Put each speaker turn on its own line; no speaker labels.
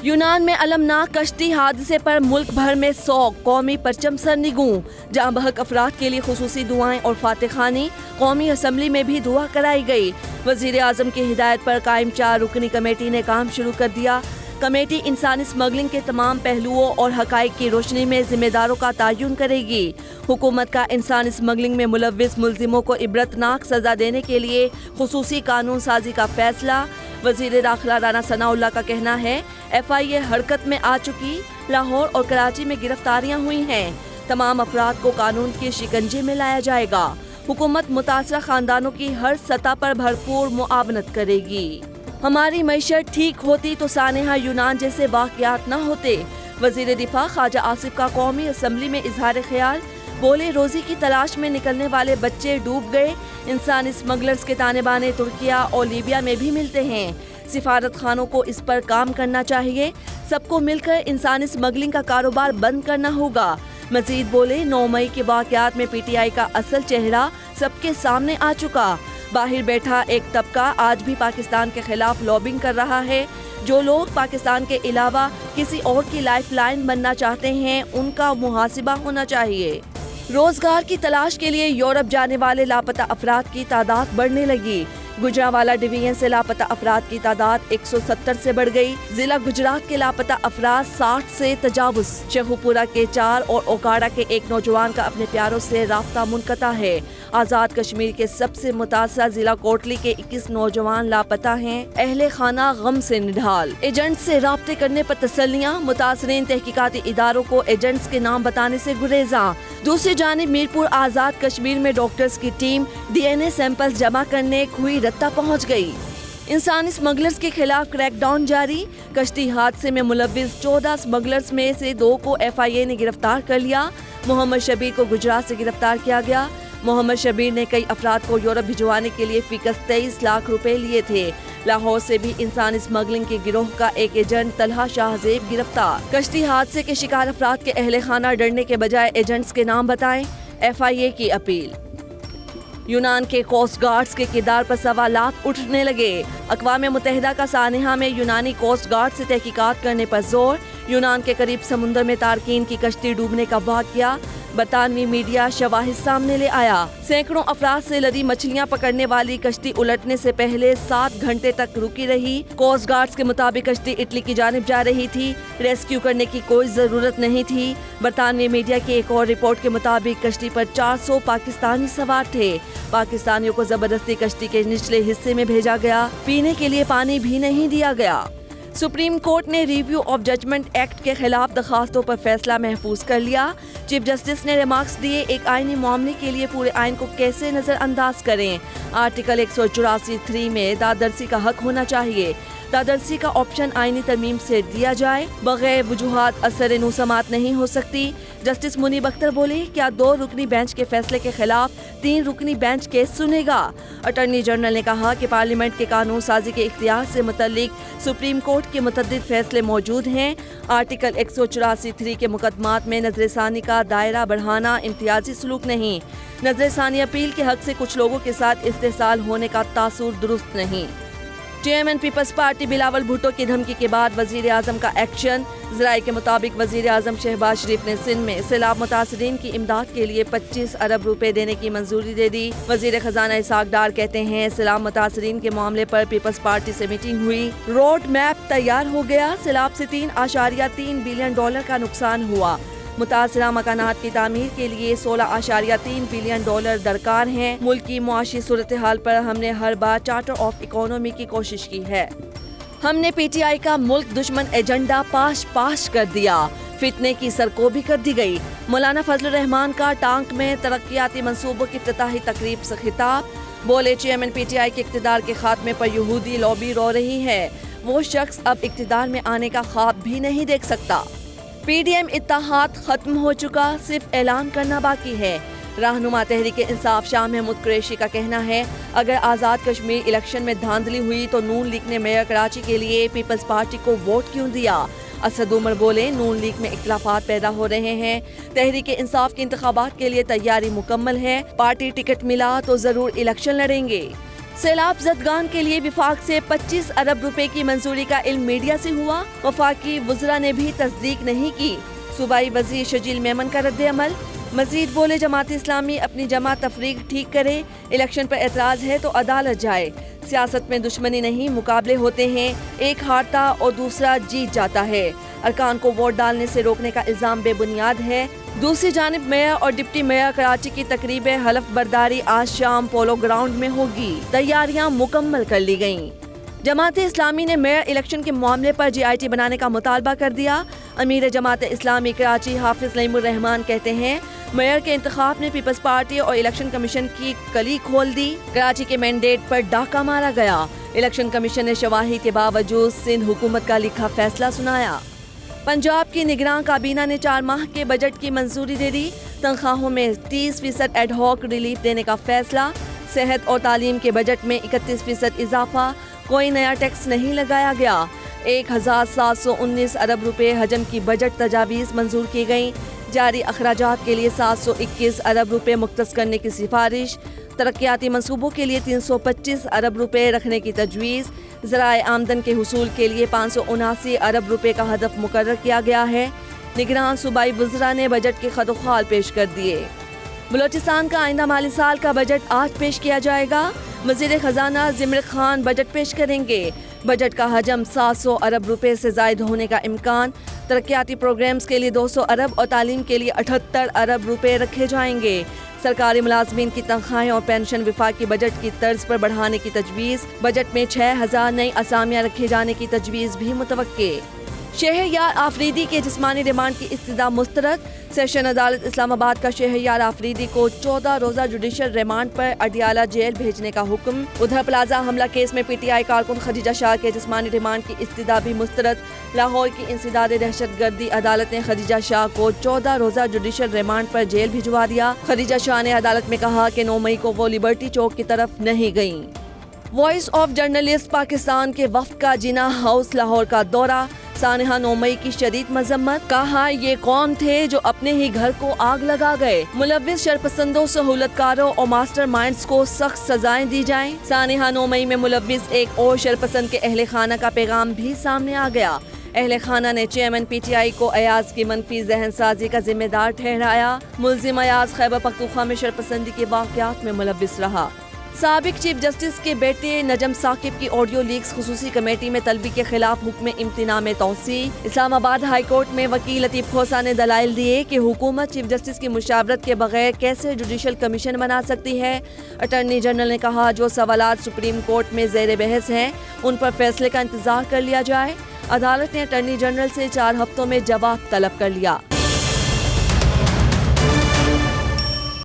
یونان میں المناک کشتی حادثے پر ملک بھر میں سوگ، قومی پرچم سرنگوں، جاں بحق افراد کے لیے خصوصی دعائیں اور فاتح خوانی، قومی اسمبلی میں بھی دعا کرائی گئی۔ وزیر اعظم کی ہدایت پر قائم 4 رکنی کمیٹی نے کام شروع کر دیا۔ کمیٹی انسانی اسمگلنگ کے تمام پہلوؤں اور حقائق کی روشنی میں ذمہ داروں کا تعین کرے گی۔ حکومت کا انسانی اسمگلنگ میں ملوث ملزموں کو عبرتناک سزا دینے کے لیے خصوصی قانون سازی کا فیصلہ۔ وزیر داخلہ رانا ثناء اللہ کا کہنا ہے، FIA حرکت میں آ چکی، لاہور اور کراچی میں گرفتاریاں ہوئی ہیں، تمام افراد کو قانون کے شکنجے میں لایا جائے گا۔ حکومت متاثرہ خاندانوں کی ہر سطح پر بھرپور معاونت کرے گی۔ ہماری معیشت ٹھیک ہوتی تو سانحہ یونان جیسے واقعات نہ ہوتے۔ وزیر دفاع خواجہ آصف کا قومی اسمبلی میں اظہار خیال، بولے روزی کی تلاش میں نکلنے والے بچے ڈوب گئے، انسانی اسمگلرز کے تانے بانے ترکیہ اور لیبیا میں بھی ملتے ہیں، سفارت خانوں کو اس پر کام کرنا چاہیے، سب کو مل کر انسانی اسمگلنگ کا کاروبار بند کرنا ہوگا۔ مزید بولے 9 مئی کے واقعات میں PTI کا اصل چہرہ سب کے سامنے آ چکا، باہر بیٹھا ایک طبقہ آج بھی پاکستان کے خلاف لابنگ کر رہا ہے، جو لوگ پاکستان کے علاوہ کسی اور کی لائف لائن بننا چاہتے ہیں ان کا محاسبہ ہونا چاہیے۔ روزگار کی تلاش کے لیے یورپ جانے والے لاپتہ افراد کی تعداد بڑھنے لگی، گجرانوالہ ڈویژن سے لاپتہ افراد کی تعداد 170 سے بڑھ گئی، ضلع گجرات کے لاپتہ افراد 60 سے تجاوز، شیخوپورہ کے 4 اور اوکاڑا کے 1 نوجوان کا اپنے پیاروں سے رابطہ منقطع ہے۔ آزاد کشمیر کے سب سے متاثرہ ضلع کوٹلی کے 21 نوجوان لاپتہ ہیں، اہل خانہ غم سے نڈھال، ایجنٹ سے رابطے کرنے پر تسلیاں، متاثرین تحقیقاتی اداروں کو ایجنٹس کے نام بتانے سے گریزاں۔ دوسری جانب میرپور آزاد کشمیر میں ڈاکٹرز کی ٹیم DNA سیمپلز جمع کرنے کھوئی رتہ پہنچ گئی۔ انسانی اسمگلرز کے خلاف کریک ڈاؤن جاری، کشتی حادثے میں ملوث 14 اسمگلرز میں سے 2 کو FIA نے گرفتار کر لیا۔ محمد شبیر کو گجرات سے گرفتار کیا گیا۔ محمد شبیر نے کئی افراد کو یورپ بھجوانے کے لیے فیکس 23 لاکھ روپے لیے تھے۔ لاہور سے بھی انسانی اسمگلنگ کے گروہ کا ایک ایجنٹ طلحہ شاہ زیب گرفتار۔ کشتی حادثے کے شکار افراد کے اہل خانہ ڈرنے کے بجائے ایجنٹس کے نام بتائیں، FIA کی اپیل۔ یونان کے کوسٹ گارڈز کے کردار پر سوالات اٹھنے لگے، اقوام متحدہ کا سانحہ میں یونانی کوسٹ گارڈ سے تحقیقات کرنے پر زور۔ یونان کے قریب سمندر میں تارکین کی کشتی ڈوبنے کا واقعہ، برطانوی میڈیا شواہد سامنے لے آیا۔ سینکڑوں افراد سے لدی مچھلیاں پکڑنے والی کشتی الٹنے سے پہلے 7 گھنٹے تک رکی رہی۔ کوسٹ گارڈز کے مطابق کشتی اٹلی کی جانب جا رہی تھی، ریسکیو کرنے کی کوئی ضرورت نہیں تھی۔ برطانوی میڈیا کی ایک اور رپورٹ کے مطابق کشتی پر 400 پاکستانی سوار تھے۔ پاکستانیوں کو زبردستی کشتی کے نچلے حصے میں بھیجا گیا، پینے کے لیے پانی بھی نہیں دیا گیا۔ سپریم کورٹ نے ریویو آف ججمنٹ ایکٹ کے خلاف درخواستوں پر فیصلہ محفوظ کر لیا۔ چیف جسٹس نے ریمارکس دیے، ایک آئینی معاملے کے لیے پورے آئین کو کیسے نظر انداز کریں۔ آرٹیکل 184(3) میں دادرسی کا حق ہونا چاہیے، دادرسی کا آپشن آئینی ترمیم سے دیا جائے، بغیر وجوہات اثر نو سماعت نہیں ہو سکتی۔ جسٹس منیب اختر بولے، کیا 2 رکنی بینچ کے فیصلے کے خلاف 3 رکنی بینچ کیس سنے گا؟ اٹارنی جنرل نے کہا کہ پارلیمنٹ کے قانون سازی کے اختیار سے متعلق سپریم کورٹ کے متعدد فیصلے موجود ہیں۔ آرٹیکل 184(3) کے مقدمات میں نظر ثانی کا دائرہ بڑھانا امتیازی سلوک نہیں، نظر ثانی اپیل کے حق سے کچھ لوگوں کے ساتھ استحصال ہونے کا تاثر درست نہیں۔ چیئرمین پیپلز پارٹی بلاول بھٹو کی دھمکی کے بعد وزیر اعظم کا ایکشن، ذرائع کے مطابق وزیر اعظم شہباز شریف نے سندھ میں سیلاب متاثرین کی امداد کے لیے 25 ارب روپے دینے کی منظوری دے دی۔ وزیر خزانہ اسحاق ڈار کہتے ہیں، سیلاب متاثرین کے معاملے پر پیپلز پارٹی سے میٹنگ ہوئی، روڈ میپ تیار ہو گیا، سیلاب سے $3.3 بلین کا نقصان ہوا، متاثرہ مکانات کی تعمیر کے لیے $16.3 بلین درکار ہیں۔ ملک کی معاشی صورتحال پر ہم نے ہر بار چارٹر آف اکانومی کی کوشش کی ہے، ہم نے PTI کا ملک دشمن ایجنڈا پاش کر دیا، فتنے کی سرکوبی کر دی گئی۔ مولانا فضل الرحمان کا ٹانک میں ترقیاتی منصوبوں کی افتتاحی تقریب سے خطاب، بولے چیئرمین PTI کے اقتدار کے خاتمے پر یہودی لابی رو رہی ہے، وہ شخص اب اقتدار میں آنے کا خواب بھی نہیں دیکھ سکتا۔ PDM اتحاد ختم ہو چکا، صرف اعلان کرنا باقی ہے۔ رہنما تحریک انصاف شاہ محمود قریشی کا کہنا ہے، اگر آزاد کشمیر الیکشن میں دھاندلی ہوئی تو نون لیگ نے میئر کراچی کے لیے پیپلز پارٹی کو ووٹ کیوں دیا؟ اسد عمر بولے، نون لیگ میں اختلافات پیدا ہو رہے ہیں، تحریک انصاف کے انتخابات کے لیے تیاری مکمل ہے، پارٹی ٹکٹ ملا تو ضرور الیکشن لڑیں گے۔ سیلاب زدگان کے لیے وفاق سے 25 ارب روپے کی منظوری کا علم میڈیا سے ہوا، وفاقی وزراء نے بھی تصدیق نہیں کی، صوبائی وزیر شجیل میمن کا رد عمل۔ مزید بولے جماعت اسلامی اپنی جمع تفریق ٹھیک کرے، الیکشن پر اعتراض ہے تو عدالت جائے، سیاست میں دشمنی نہیں مقابلے ہوتے ہیں، ایک ہارتا اور دوسرا جیت جاتا ہے، ارکان کو ووٹ ڈالنے سے روکنے کا الزام بے بنیاد ہے۔ دوسری جانب میئر اور ڈپٹی میئر کراچی کی تقریب حلف برداری آج شام پولو گراؤنڈ میں ہوگی، تیاریاں مکمل کر لی گئیں۔ جماعت اسلامی نے میئر الیکشن کے معاملے پر جی آئی ٹی بنانے کا مطالبہ کر دیا۔ امیر جماعت اسلامی کراچی حافظ نعیم الرحمان کہتے ہیں میئر کے انتخاب نے پیپلز پارٹی اور الیکشن کمیشن کی کلی کھول دی، کراچی کے مینڈیٹ پر ڈاکہ مارا گیا، الیکشن کمیشن نے شواہد کے باوجود سندھ حکومت کا لکھا فیصلہ سنایا۔ پنجاب کی نگراں کابینہ نے 4 ماہ کے بجٹ کی منظوری دے دی، تنخواہوں میں 30% ایڈ ہاک ریلیف دینے کا فیصلہ، صحت اور تعلیم کے بجٹ میں 31% اضافہ، کوئی نیا ٹیکس نہیں لگایا گیا، 1719 ارب روپے حجم کی بجٹ تجاویز منظور کی گئیں، جاری اخراجات کے لیے 721 ارب روپے مختص کرنے کی سفارش، ترقیاتی منصوبوں کے لیے 325 ارب روپے رکھنے کی تجویز، ذرائع آمدن کے حصول کے لیے 579 ارب روپے کا ہدف مقرر کیا گیا ہے۔ نگراں صوبائی وزراء نے بجٹ کے خط و خال پیش کر دیے۔ بلوچستان کا آئندہ مالی سال کا بجٹ آج پیش کیا جائے گا، وزیر خزانہ زمرک خان بجٹ پیش کریں گے، بجٹ کا حجم 700 ارب روپے سے زائد ہونے کا امکان، ترقیاتی پروگرامز کے لیے 200 ارب اور تعلیم کے لیے 78 ارب روپے رکھے جائیں گے، سرکاری ملازمین کی تنخواہیں اور پینشن وفاقی بجٹ کی طرز پر بڑھانے کی تجویز، بجٹ میں 6000 نئی اسامیاں رکھے جانے کی تجویز بھی متوقع۔ شہریار آفریدی کے جسمانی ریمانڈ کی استدعا مسترد، سیشن عدالت اسلام آباد کا شہریار آفریدی کو 14 روزہ جوڈیشل ریمانڈ پر اڈیالہ جیل بھیجنے کا حکم۔ ادھر پلازہ حملہ کیس میں پی ٹی آئی کارکن خدیجہ شاہ کے جسمانی ریمانڈ کی استدعا بھی مسترد، لاہور کی انسداد دہشت گردی عدالت نے خدیجہ شاہ کو 14 روزہ جوڈیشل ریمانڈ پر جیل بھجوا دیا۔ خدیجہ شاہ نے عدالت میں کہا کہ 9 مئی کو وہ لبرٹی چوک کی طرف نہیں گئیں۔ وائس آف جرنلسٹ پاکستان کے وفد کا جناح ہاؤس لاہور کا دورہ، سانحہ 9 مئی کی شدید مذمت، کہا یہ کون تھے جو اپنے ہی گھر کو آگ لگا گئے، ملوث شرپسندوں، سہولت کاروں اور ماسٹر مائنڈز کو سخت سزائیں دی جائیں۔ سانحہ 9 مئی میں ملوث ایک اور شرپسند کے اہل خانہ کا پیغام بھی سامنے آ گیا۔ اہل خانہ نے چیئرمین پی ٹی آئی کو ایاز کی منفی ذہن سازی کا ذمہ دار ٹھہرایا، ملزم ایاز خیبر پختونخوا میں شرپسندی کے واقعات میں ملوث رہا۔ سابق چیف جسٹس کے بیٹے نجم ثاقب کی آڈیو لیکس، خصوصی کمیٹی میں طلبی کے خلاف حکم امتناع میں توسیع۔ اسلام آباد ہائی کورٹ میں وکیل لطیف کھوسہ نے دلائل دیے کہ حکومت چیف جسٹس کی مشاورت کے بغیر کیسے جوڈیشل کمیشن بنا سکتی ہے۔ اٹارنی جنرل نے کہا جو سوالات سپریم کورٹ میں زیر بحث ہیں ان پر فیصلے کا انتظار کر لیا جائے۔ عدالت نے اٹارنی جنرل سے 4 ہفتوں میں جواب طلب کر لیا۔